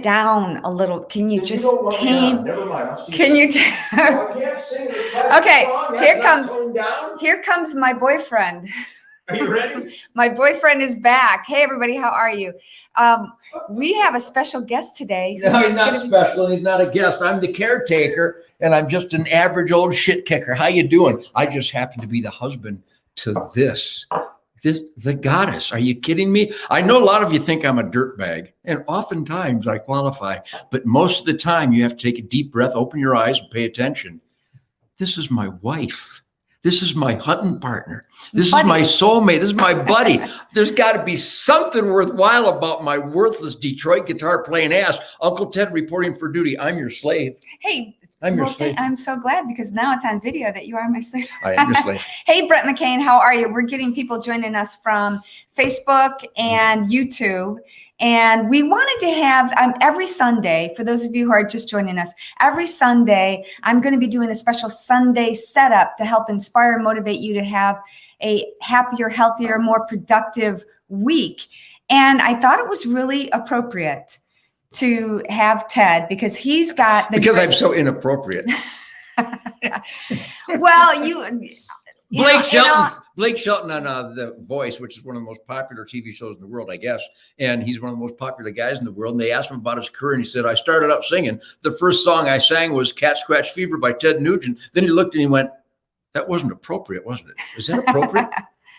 down a little. Can you just tame? Never mind. I'll see. Can you? I can't sing the Okay, song. Here comes my boyfriend. Are you ready? My boyfriend is back. Hey, everybody, how are you? We have a special guest today. No, he's not special. He's not a guest. I'm the caretaker, and I'm just an average old shit kicker. How you doing? I just happen to be the husband to the goddess. Are you kidding me? I know a lot of you think I'm a dirtbag, and oftentimes I qualify, but most of the time you have to take a deep breath, open your eyes, and pay attention. This is my wife. This is my hunting partner. This is my soulmate. This is my buddy. There's got to be something worthwhile about my worthless Detroit guitar playing ass. Uncle Ted reporting for duty. I'm your slave. Hey, I'm your slave. I'm so glad because now it's on video that you are my slave. I am your slave. Hey, Brett McCain, how are you? We're getting people joining us from Facebook and YouTube. And we wanted to have every Sunday, for those of you who are just joining us, every Sunday, I'm going to be doing a special Sunday setup to help inspire and motivate you to have a happier, healthier, more productive week. And I thought it was really appropriate to have Ted because he's got the I'm so inappropriate. Well, Blake Shelton on The Voice, which is one of the most popular TV shows in the world, I guess. And he's one of the most popular guys in the world. And they asked him about his career. And he said, I started out singing. The first song I sang was Cat Scratch Fever by Ted Nugent. Then he looked and he went, that wasn't appropriate, wasn't it? Is that appropriate?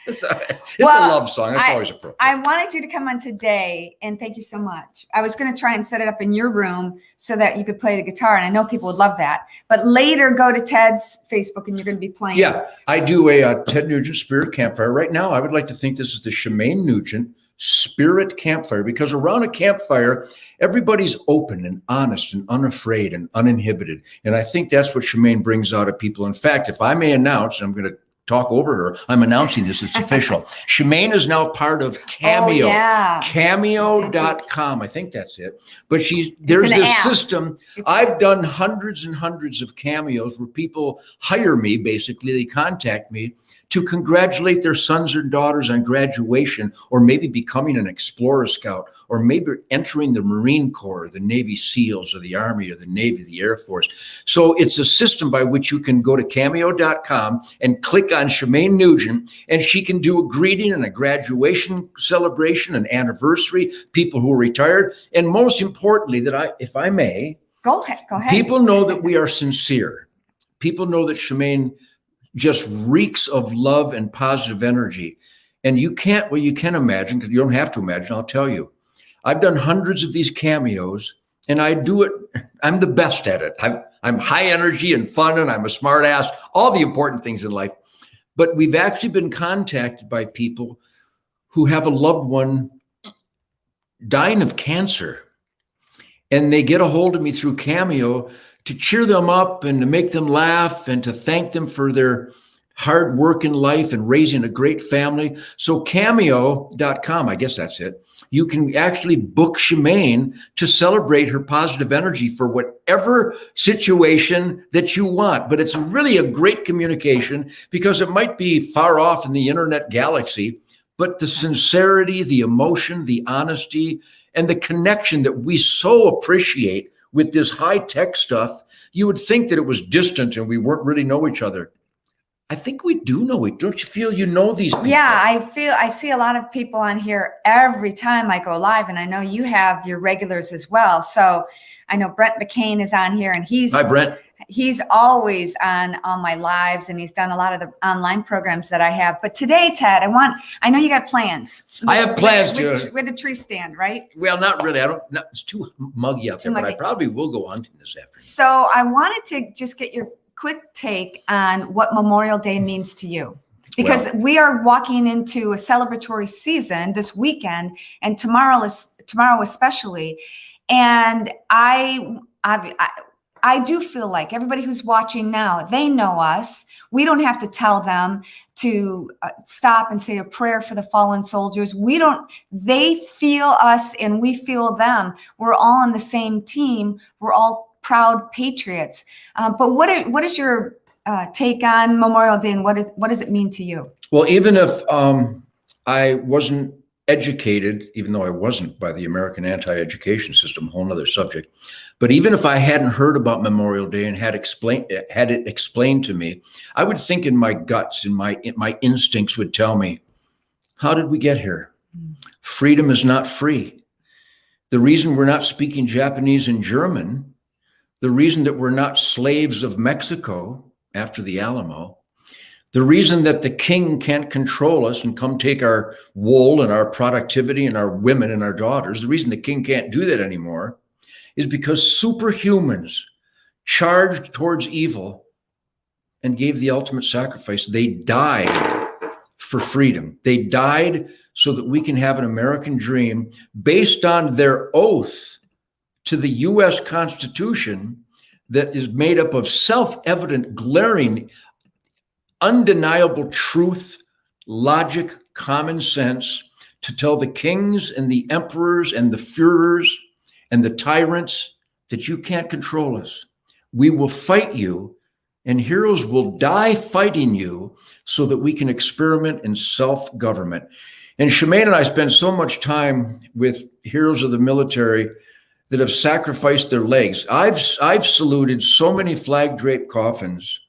It's a love song. That's always appropriate. I wanted you to come on today, and thank you so much. I was going to try and set it up in your room so that you could play the guitar, and I know people would love that. But later, go to Ted's Facebook, and you're going to be playing. Yeah, I do a Ted Nugent Spirit Campfire. Right now, I would like to think this is the Shemane Nugent Spirit Campfire, because around a campfire, everybody's open and honest and unafraid and uninhibited. And I think that's what Shemane brings out of people. In fact, if I may announce, and I'm going to talk over her, I'm announcing this, it's official. Shemane is now part of Cameo. Oh, yeah. Cameo.com. I think that's it. But there's this app. system. I've done hundreds and hundreds of cameos where people hire me, basically, they contact me to congratulate their sons or daughters on graduation, or maybe becoming an Explorer Scout, or maybe entering the Marine Corps, the Navy SEALs, or the Army, or the Navy, the Air Force. So it's a system by which you can go to Cameo.com and click on Shemane Nugent, and she can do a greeting and a graduation celebration, an anniversary, people who are retired, and most importantly, if I may, go ahead. People know that we are sincere. People know that Shemane just reeks of love and positive energy. And you can imagine, because you don't have to imagine, I'll tell you. I've done hundreds of these cameos, and I do it, I'm the best at it. I'm high energy and fun, and I'm a smart ass, all the important things in life. But we've actually been contacted by people who have a loved one dying of cancer. And they get a hold of me through Cameo to cheer them up and to make them laugh and to thank them for their hard work in life and raising a great family. So Cameo.com, I guess that's it. You can actually book Shemane to celebrate her positive energy for whatever situation that you want. But it's really a great communication because it might be far off in the internet galaxy, but the sincerity, the emotion, the honesty, and the connection that we so appreciate with this high-tech stuff, you would think that it was distant and we weren't really know each other. I think we do know it. Don't you feel you know these people? Yeah, I see a lot of people on here every time I go live, and I know you have your regulars as well. So I know Brent McCain is on here, and Hi, Brent. He's always on my lives, and he's done a lot of the online programs that I have. But today, Ted, I know you got plans. I have plans with the tree stand, right? Well, not really. It's too muggy out there, but I probably will go hunting this afternoon. So I wanted to just get your quick take on what Memorial Day means to you. Because we are walking into a celebratory season this weekend, and tomorrow especially. And I do feel like everybody who's watching now, they know us. We don't have to tell them to stop and say a prayer for the fallen soldiers. They feel us and we feel them. We're all on the same team. We're all proud patriots. But what is your take on Memorial Day, and what does it mean to you? Well, even if I wasn't educated, even though I wasn't, by the American anti-education system, a whole nother subject. But even if I hadn't heard about Memorial Day and had it explained to me, I would think in my guts, in my instincts would tell me, how did we get here? Freedom is not free. The reason we're not speaking Japanese and German, the reason that we're not slaves of Mexico after the Alamo, the reason that the king can't control us and come take our wool and our productivity and our women and our daughters, the reason the king can't do that anymore is because superhumans charged towards evil and gave the ultimate sacrifice. They died for freedom. They died so that we can have an American dream based on their oath to the U.S. Constitution that is made up of self-evident, glaring, undeniable truth, logic, common sense, to tell the kings and the emperors and the Führers and the tyrants that you can't control us. We will fight you, and heroes will die fighting you so that we can experiment in self-government. And Shemane and I spend so much time with heroes of the military that have sacrificed their legs. I've saluted so many flag-draped coffins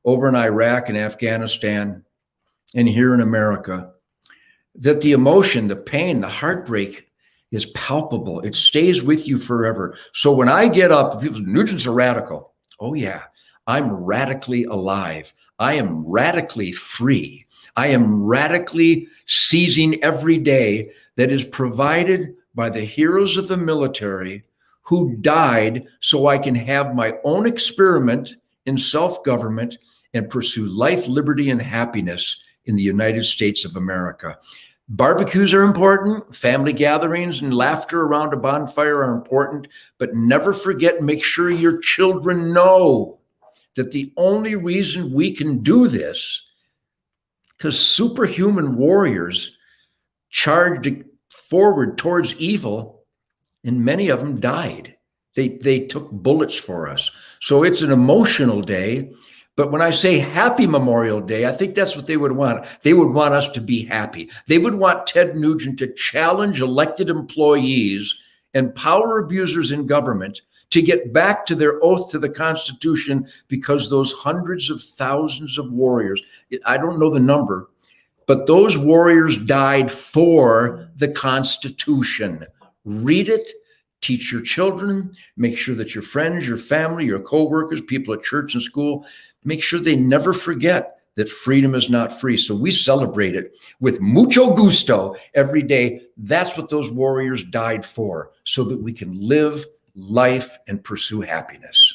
over in Iraq and Afghanistan and here in America, that the emotion, the pain, the heartbreak is palpable. It stays with you forever. So when I get up, people say, Nugent's a radical. Oh yeah, I'm radically alive. I am radically free. I am radically seizing every day that is provided by the heroes of the military who died so I can have my own experiment in self-government and pursue life, liberty, and happiness in the United States of America. Barbecues are important. Family gatherings and laughter around a bonfire are important, but never forget and make sure your children know that the only reason we can do this, because superhuman warriors charged forward towards evil, and many of them died. They took bullets for us. So it's an emotional day. But when I say happy Memorial Day, I think that's what they would want. They would want us to be happy. They would want Ted Nugent to challenge elected employees and power abusers in government to get back to their oath to the Constitution, because those hundreds of thousands of warriors, I don't know the number, but those warriors died for the Constitution. Read it. Teach your children, make sure that your friends, your family, your coworkers, people at church and school, make sure they never forget that freedom is not free. So we celebrate it with mucho gusto every day. That's what those warriors died for, so that we can live life and pursue happiness.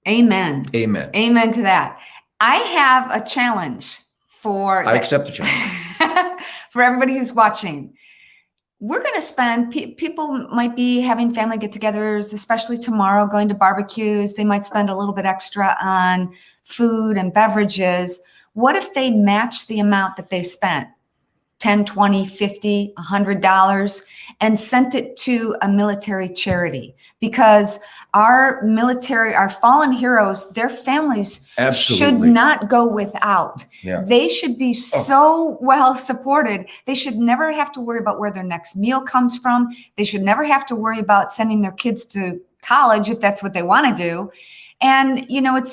Amen. Amen. Amen to that. I have a challenge for... I accept the challenge. For everybody who's watching. We're going to spend, people might be having family get-togethers, especially tomorrow, going to barbecues. They might spend a little bit extra on food and beverages. What if they match the amount that they spent, $10, $20, $50, $100, and sent it to a military charity? Because our military, our fallen heroes, their families should not go without. Yeah. They should be so well supported. They should never have to worry about where their next meal comes from. They should never have to worry about sending their kids to college if that's what they want to do. And, you know,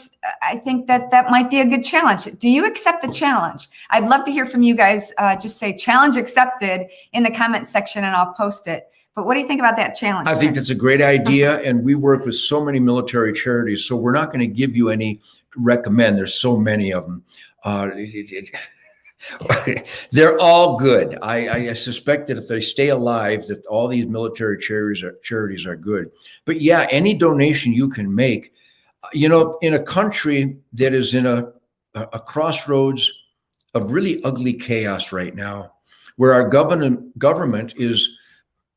I think that might be a good challenge. Do you accept the challenge? I'd love to hear from you guys. Just say challenge accepted in the comment section and I'll post it. But what do you think about that challenge? I think that's a great idea. And we work with so many military charities, so we're not going to give you any recommend. There's so many of them. They're all good. I suspect that if they stay alive, that all these military charities are good. But yeah, any donation you can make, you know, in a country that is in a crossroads of really ugly chaos right now, where our government is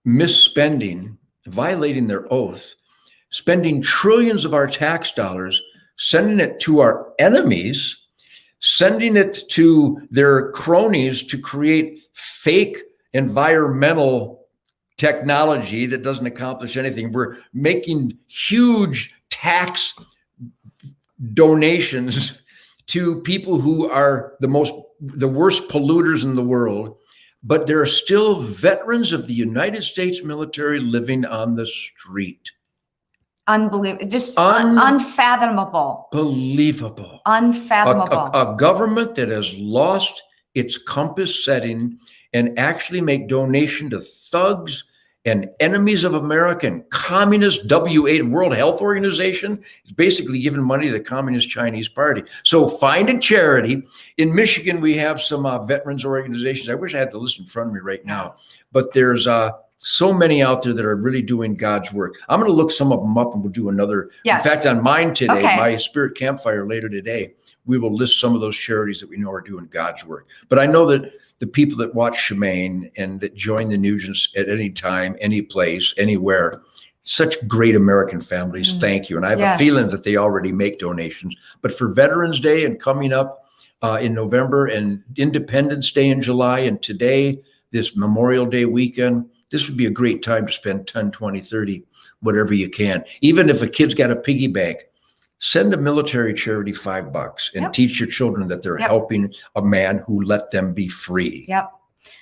misspending, violating their oath, spending trillions of our tax dollars, sending it to our enemies, sending it to their cronies to create fake environmental technology that doesn't accomplish anything. We're making huge tax donations to people who are the worst polluters in the world. but there are still veterans of the United States military living on the street. Unbelievable. Just unfathomable. Unbelievable. Unfathomable. A government that has lost its compass setting and actually make donation to thugs and enemies of America and communist W8 World Health Organization is basically giving money to the Communist Chinese Party. So find a charity. In Michigan, we have some veterans organizations. I wish I had the list in front of me right now, but there's so many out there that are really doing God's work. I'm going to look some of them up and we'll do another. Yes. In fact, on mine today, Okay. my Spirit Campfire later today, we will list some of those charities that we know are doing God's work. But I know that the people that watch Shemane and that join the Nugents at any time, any place, anywhere, such great American families, thank you. And I have a feeling that they already make donations. But for Veterans Day and coming up in November and Independence Day in July and today, this Memorial Day weekend, this would be a great time to spend 10, 20, 30, whatever you can. Even if a kid's got a piggy bank, send a military charity $5 and teach your children that they're helping a man who let them be free. Yep.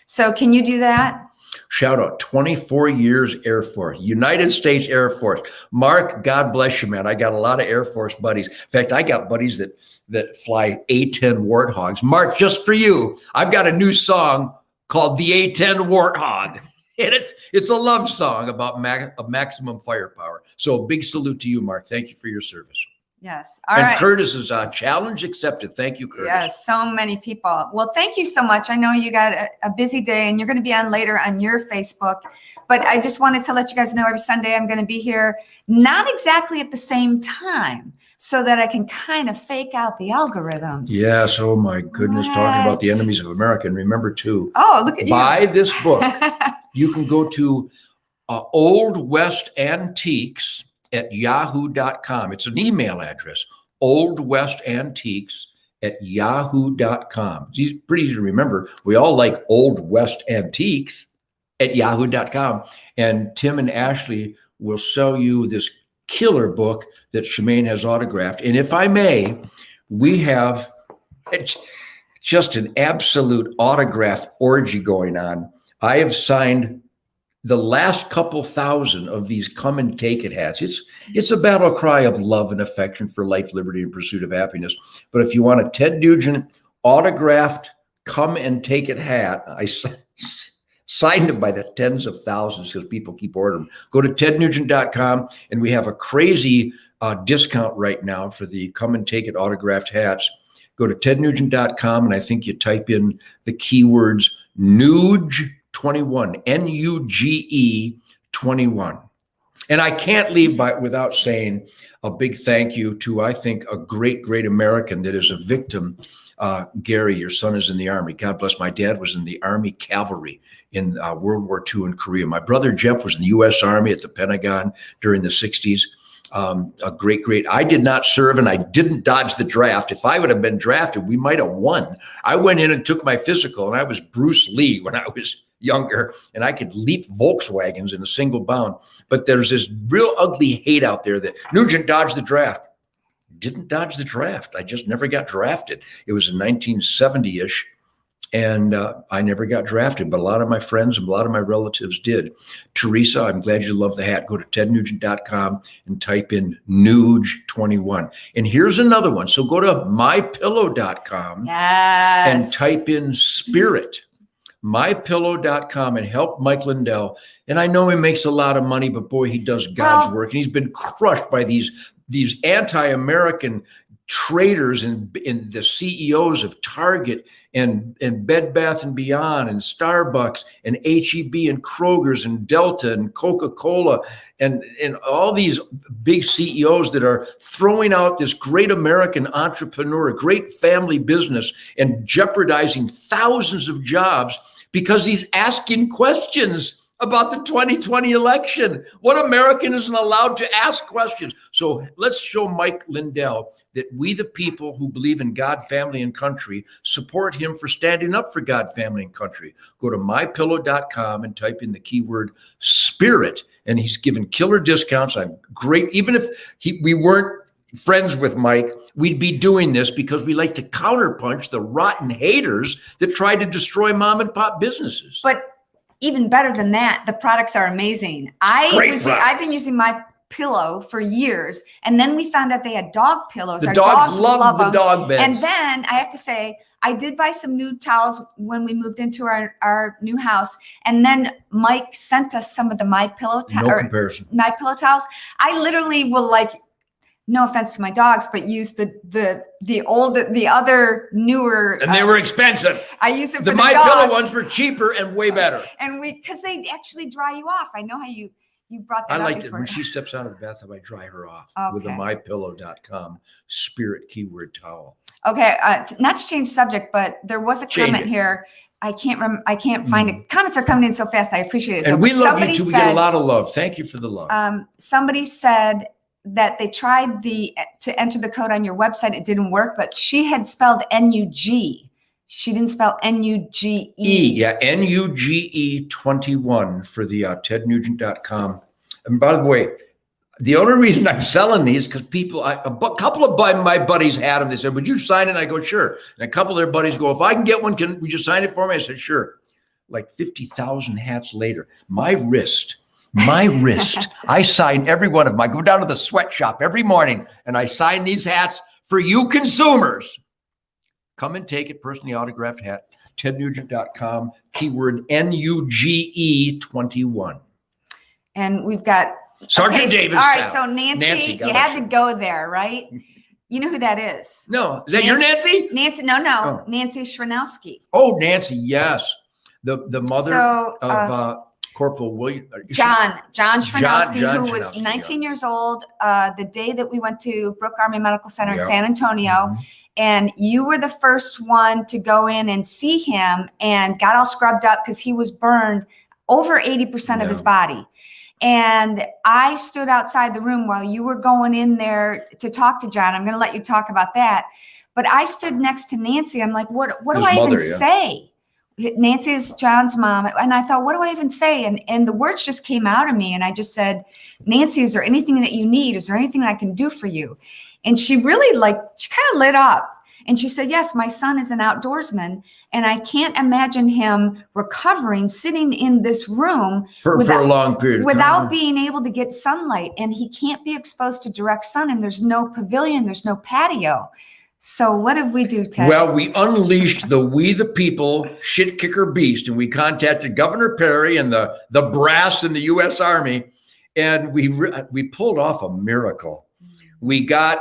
So can you do that? Shout out 24 years Air Force, United States Air Force. Mark, God bless you, man. I got a lot of Air Force buddies. In fact, I got buddies that fly A-10 Warthogs. Mark, just for you, I've got a new song called the A-10 Warthog. And it's a love song about maximum firepower. So a big salute to you, Mark. Thank you for your service. Yes. All right. Curtis is challenge accepted. Thank you, Curtis. Yes, so many people. Well, thank you so much. I know you got a busy day and you're going to be on later on your Facebook, but I just wanted to let you guys know every Sunday I'm going to be here, not exactly at the same time, so that I can kind of fake out the algorithms. Yes. Oh my goodness. Talking about the enemies of America. And remember too, look at buy this book. You can go to Old West Antiques at yahoo.com. It's an email address, oldwestantiques@yahoo.com. It's pretty easy to remember. We all like Old West Antiques at yahoo.com. And Tim and Ashley will sell you this killer book that Shemane has autographed. And if I may, we have just an absolute autograph orgy going on. I have signed the last couple thousand of these come and take it hats. It's a battle cry of love and affection for life, liberty, and pursuit of happiness. But if you want a Ted Nugent autographed come and take it hat, I signed it by the tens of thousands because people keep ordering. Go to tednugent.com and we have a crazy discount right now for the come and take it autographed hats. Go to tednugent.com and I think you type in the keywords Nuge 21, Nuge 21. And I can't leave without saying a big thank you to, I think, a great, great American that is a victim. Gary, your son is in the Army. God bless. My dad was in the Army Cavalry in World War II in Korea. My brother Jeff was in the U.S. Army at the Pentagon during the 60s. A great, I did not serve and I didn't dodge the draft. If I would have been drafted, we might have won. I went in and took my physical and I was Bruce Lee when I was younger and I could leap Volkswagens in a single bound. But there's this real ugly hate out there that Nugent dodged the draft. Didn't dodge the draft. I just never got drafted. It was in 1970-ish. And I never got drafted, but a lot of my friends and a lot of my relatives did. Teresa, I'm glad you love the hat. Go to tednugent.com and type in Nuge 21. And here's another one. So go to mypillow.com and type in Spirit. mypillow.com and help Mike Lindell. And I know he makes a lot of money, but boy, he does God's work. And he's been crushed by these anti-American traders and the CEOs of Target and Bed Bath and Beyond and Starbucks and H-E-B and Kroger's and Delta and Coca-Cola and all these big CEOs that are throwing out this great American entrepreneur, great family business, and jeopardizing thousands of jobs because he's asking questions about the 2020 election. What American isn't allowed to ask questions? So let's show Mike Lindell that we, the people who believe in God, family, and country, support him for standing up for God, family, and country. Go to mypillow.com and type in the keyword Spirit, and he's given killer discounts on great, even if we weren't friends with Mike, we'd be doing this because we like to counterpunch the rotten haters that try to destroy mom and pop businesses. But even better than that, the products are amazing. I've been using my pillow for years, and then we found out they had dog pillows. The Our dogs love the them. dog beds. And then I have to say, I did buy some new towels when we moved into our new house, and then Mike sent us some of the My Pillow comparison. My Pillow towels. I literally will, like, no offense to my dogs, but use the other newer. And they were expensive. I use it for the My Pillow ones were cheaper and way better. And because they actually dry you off. I know how you brought that I up like it before. when she steps out of the bathtub, I dry her off with a Okay. mypillow.com spirit keyword towel. Okay, not to change subject, but there was a Change comment it. here. I can't find it. Comments are coming in so fast. I appreciate it. And though. we But love somebody you too. We said, get a lot of love. Thank you for the love. somebody said that they tried to enter the code on your website. It didn't work, but she had spelled NUG. She didn't spell NUGE. Yeah, NUGE 21 for the tednugent.com. And by the way, the only reason I'm selling these because a couple of my buddies had them. They said, "Would you sign it?" I go, "Sure." And a couple of their buddies go, "If I can get one, would you sign it for me?" I said, "Sure." Like 50,000 hats later, my wrist, I sign every one of them. I go down to the sweatshop every morning and I sign these hats for you consumers. Come and take it, personally autographed hat, tednugent.com, keyword NUGE 21. And we've got Sergeant Davis. All right, so Nancy, God you had to go there, right? You know who that is? No, is that your Nancy? Nancy, no, Oh. Nancy Shranowski. Oh, Nancy, yes. The mother So, of Corporal William. John Shranowski, John who was Shranowski, 19 years old the day that we went to Brooke Army Medical Center in Yeah. San Antonio. Mhm. And you were the first one to go in and see him and got all scrubbed up because he was burned over 80% of his Yeah. body. And I stood outside the room while you were going in there to talk to John. I'm going to let you talk about that. But I stood next to Nancy. I'm like, what do His I mother, even yeah. say? Nancy is John's mom. And I thought, what do I even say? And the words just came out of me. And I just said, Nancy, is there anything that you need? Is there anything I can do for you? And she really she kind of lit up. And she said, yes, my son is an outdoorsman. And I can't imagine him recovering, sitting in this room For a long period of without time. being able to get sunlight. And he can't be exposed to direct sun. And there's no pavilion, there's no patio. So what did we do, Ted? Well, we unleashed the We the People shit kicker beast, and we contacted Governor Perry and the brass in the U.S. Army, and we pulled off a miracle. We got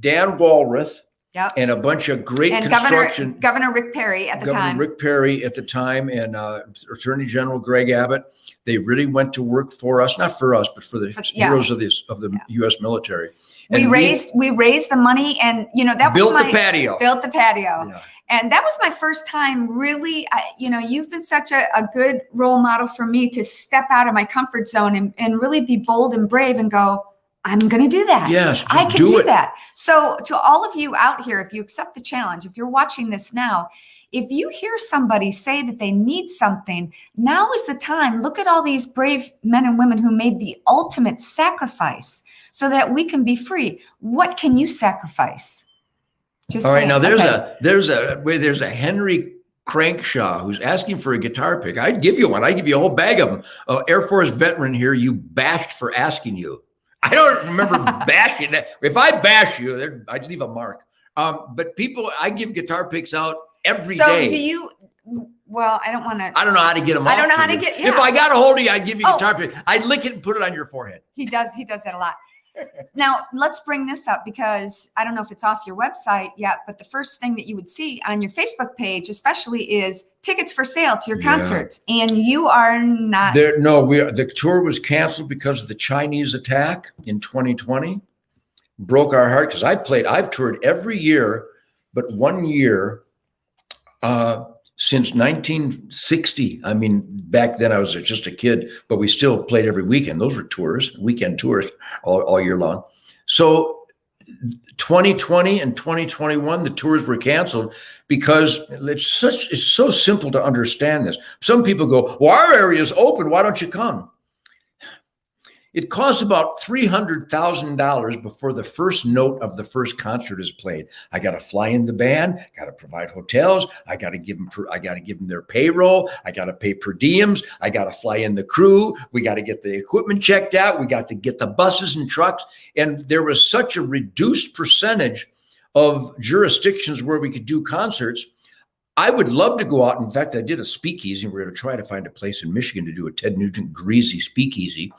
Dan Walrath Yep. and a bunch of great And construction. Governor Rick Perry at the time. Rick Perry at the time, and Attorney General Greg Abbott. They really went to work for us, not for us, but for the heroes of the U.S. military. We raised the money, and that built was the patio. Built the patio. Yeah. And that was my first time really, you've been such a good role model for me to step out of my comfort zone and really be bold and brave and go, I'm going to do that. Yes, I can do it. that. So to all of you out here, if you accept the challenge, if you're watching this now, if you hear somebody say that they need something, now is the time. Look at all these brave men and women who made the ultimate sacrifice so that we can be free. What can you sacrifice? Just all right. saying. Now there's Okay. a Henry Crankshaw who's asking for a guitar pick. I'd give you one. I'd give you a whole bag of them. Air Force veteran here, you bashed for asking you. I don't remember bashing that. If I bash you, I'd leave a mark. But I give guitar picks out every day. So do you? Well, I don't want to. I don't know how to get them. I don't know how to get. Yeah. If I got a hold of you, I'd give you a guitar pick. I'd lick it and put it on your forehead. He does that a lot. Now, let's bring this up because I don't know if it's off your website yet, but the first thing that you would see on your Facebook page, especially, is tickets for sale to your concerts. And you are not there. No, the tour was canceled because of the Chinese attack in 2020. Broke our heart because I've toured every year, but 1 year since 1960. I mean, back then I was just a kid, but we still played every weekend. Those were tours, weekend tours all year long. So 2020 and 2021, the tours were canceled because it's so simple to understand this. Some people go, well, our area is open. Why don't you come? It costs about $300,000 before the first note of the first concert is played. I got to fly in the band, got to provide hotels, I got to give them their payroll, I got to pay per diems, I got to fly in the crew, we got to get the equipment checked out, we got to get the buses and trucks. And there was such a reduced percentage of jurisdictions where we could do concerts. I would love to go out. In fact, I did a speakeasy. We're going to try to find a place in Michigan to do a Ted Nugent greasy speakeasy.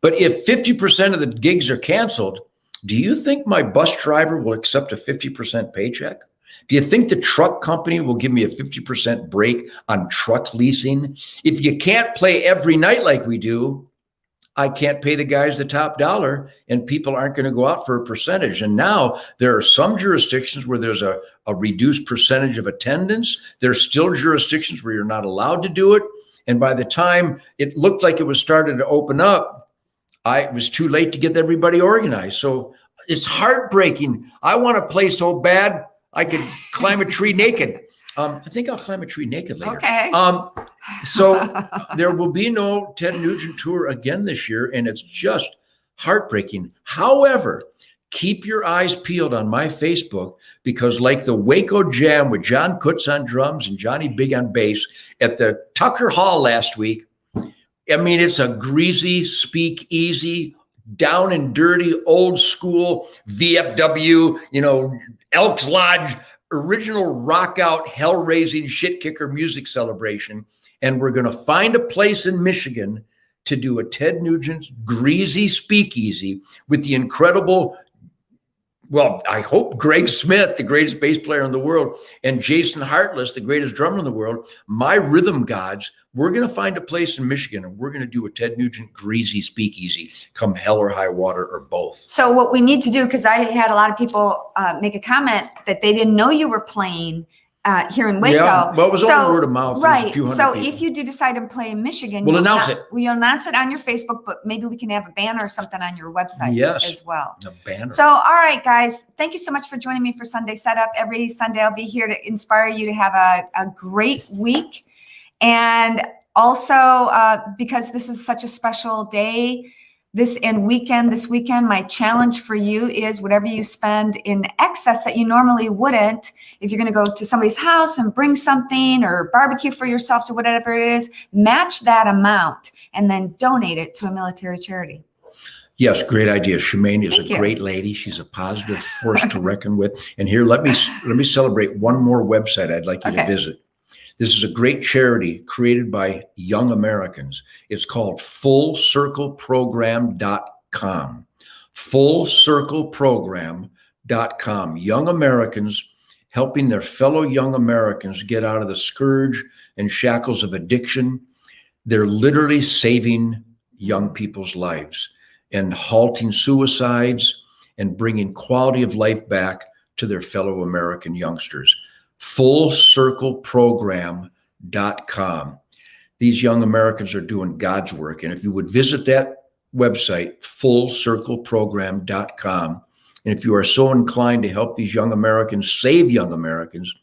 But if 50% of the gigs are canceled, do you think my bus driver will accept a 50% paycheck? Do you think the truck company will give me a 50% break on truck leasing? If you can't play every night like we do, I can't pay the guys the top dollar, and people aren't going to go out for a percentage. And now there are some jurisdictions where there's a reduced percentage of attendance. There's still jurisdictions where you're not allowed to do it. And by the time it looked like it was starting to open up, it was too late to get everybody organized. So it's heartbreaking. I want to play so bad I could climb a tree naked. I think I'll climb a tree naked later. Okay. So there will be no Ted Nugent tour again this year, and it's just heartbreaking. However, keep your eyes peeled on my Facebook, because like the Waco Jam with John Kutz on drums and Johnny Big on bass at the Tucker Hall last week, I mean, it's a greasy, speakeasy, down and dirty, old school VFW, Elks Lodge, original rock out, hell-raising, shit-kicker music celebration. And we're going to find a place in Michigan to do a Ted Nugent greasy speakeasy with the incredible, well, I hope Greg Smith, the greatest bass player in the world, and Jason Hartless, the greatest drummer in the world, my rhythm gods. We're going to find a place in Michigan, and we're going to do a Ted Nugent greasy speakeasy, come hell or high water or both. So what we need to do, because I had a lot of people make a comment that they didn't know you were playing here in Waco. Yeah, well, it was only word of mouth. Right. So if you do decide to play in Michigan, we'll announce it. We'll announce it on your Facebook, but maybe we can have a banner or something on your website as well. A banner. So, all right, guys, thank you so much for joining me for Sunday Setup. Every Sunday, I'll be here to inspire you to have a great week. And also, because this is such a special day, this weekend, my challenge for you is whatever you spend in excess that you normally wouldn't, if you're going to go to somebody's house and bring something or barbecue for yourself or whatever it is, match that amount and then donate it to a military charity. Yes, great idea. Shemane is a great lady. She's a positive force to reckon with. And here, let me celebrate one more website I'd like you to visit. This is a great charity created by young Americans. It's called FullCircleProgram.com. FullCircleProgram.com. Young Americans helping their fellow young Americans get out of the scourge and shackles of addiction. They're literally saving young people's lives and halting suicides and bringing quality of life back to their fellow American youngsters. FullCircleProgram.com. These young Americans are doing God's work. And if you would visit that website, FullCircleProgram.com, and if you are so inclined to help these young Americans, save young Americans,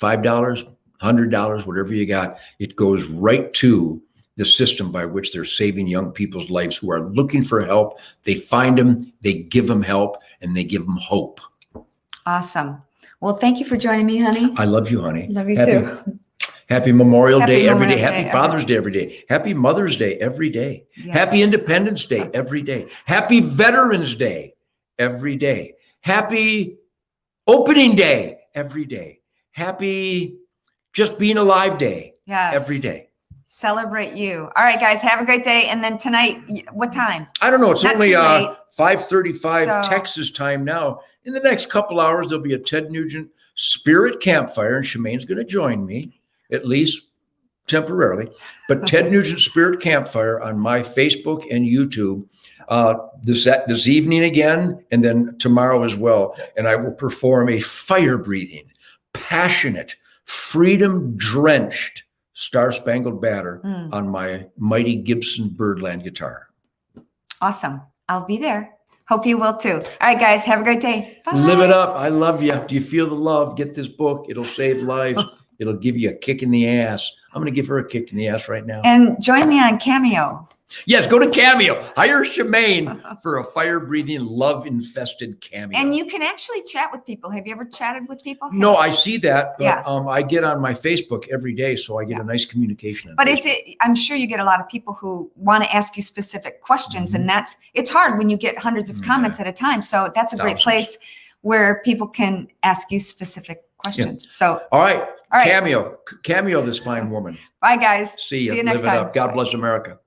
$5, $100, whatever you got, it goes right to the system by which they're saving young people's lives who are looking for help. They find them, they give them help, and they give them hope. Awesome. Well, thank you for joining me, honey. I love you, honey. Love you too. Happy Memorial Day every day. Happy Father's Day every day. Happy Mother's Day every day. Yes. Happy Independence Day every day. Happy Veterans Day every day. Happy Opening Day every day. Happy Just Being Alive Day every day. Celebrate you. All right, guys, have a great day. And then tonight, what time? I don't know. It's only 5:35 Texas time now. In the next couple hours, there'll be a Ted Nugent Spirit Campfire, and Shemane's going to join me, at least temporarily. But Ted Nugent Spirit Campfire on my Facebook and YouTube this evening again, and then tomorrow as well. And I will perform a fire-breathing, passionate, freedom-drenched Star Spangled Banner on my mighty Gibson Birdland guitar. Awesome. I'll be there. Hope you will too. All right, guys, have a great day. Bye. Live it up. I love you. Do you feel the love? Get this book. It'll save lives. It'll give you a kick in the ass. I'm going to give her a kick in the ass right now. And join me on Cameo. Yes, go to Cameo. Hire Shemane for a fire-breathing, love-infested cameo. And you can actually chat with people. Have you ever chatted with people? No, I see that, but Yeah. I get on my Facebook every day, so I get a nice communication. But I'm sure you get a lot of people who want to ask you specific questions, and it's hard when you get hundreds of comments at a time. So that's a great place where people can ask you specific questions. So all right, Cameo this fine woman. Bye, guys. See you. See you next Live it time. up. God bless America.